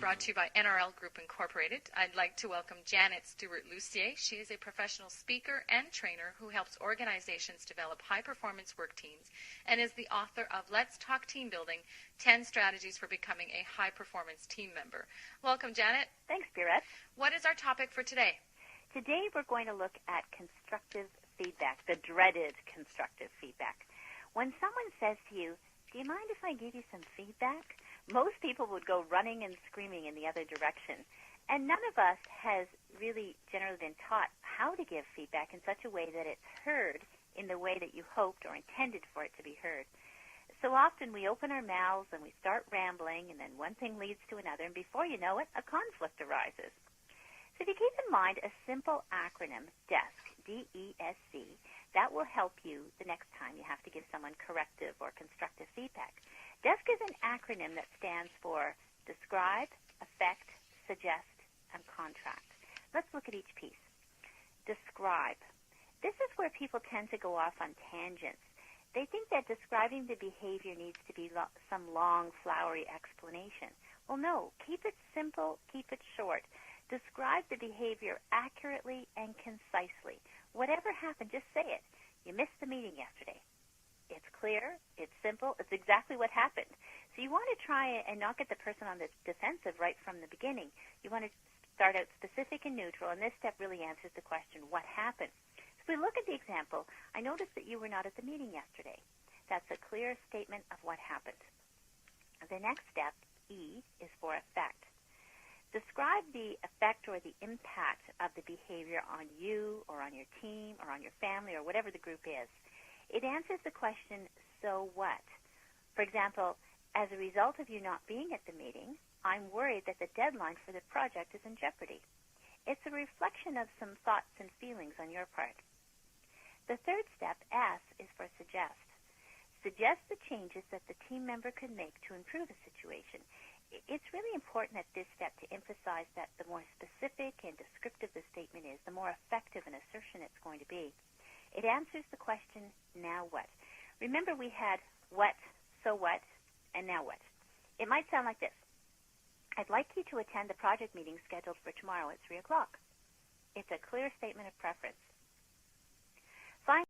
brought to you by NRL Group Incorporated. I'd like to welcome Janet Stewart-Lucier. She is a professional speaker and trainer who helps organizations develop high-performance work teams and is the author of Let's Talk Team Building, 10 Strategies for Becoming a High-Performance Team Member. Welcome, Janet. Thanks, Spirit. What is our topic for today? Today we're going to look at constructive feedback, the dreaded constructive feedback. When someone says to you, "Do you mind if I give you some feedback?" most people would go running and screaming in the other direction. And none of us has really generally been taught how to give feedback in such a way that it's heard in the way that you hoped or intended for it to be heard. So often we open our mouths and we start rambling, and then one thing leads to another, and before you know it, a conflict arises. So if you keep in mind a simple acronym, DESC, D-E-S-C, that will help you the next time you have to give someone corrective or constructive feedback. DESC is an acronym that stands for Describe, Affect, Suggest, and Contract. Let's look at each piece. Describe. This is where people tend to go off on tangents. They think that describing the behavior needs to be some long, flowery explanation. Well, no. Keep it simple. Keep it short. Describe the behavior accurately and concisely. Whatever happened, just say it. You missed the meeting yesterday. It's clear, it's simple, it's exactly what happened. So you want to try and not get the person on the defensive right from the beginning. You want to start out specific and neutral, and this step really answers the question, what happened? So if we look at the example, I noticed that you were not at the meeting yesterday. That's a clear statement of what happened. The next step, E, is for effect. Describe the effect or the impact of the behavior on you or on your team or on your family or whatever the group is. It answers the question, so what? For example, as a result of you not being at the meeting, I'm worried that the deadline for the project is in jeopardy. It's a reflection of some thoughts and feelings on your part. The third step, S, is for suggest. Suggest the changes that the team member could make to improve a situation. It's really important at this step to emphasize that the more specific and descriptive the statement is, the more effective an assertion it's going to be. It answers the question, now what? Remember, we had what, so what, and now what. It might sound like this. I'd like you to attend the project meeting scheduled for tomorrow at 3 o'clock. It's a clear statement of preference. Finally,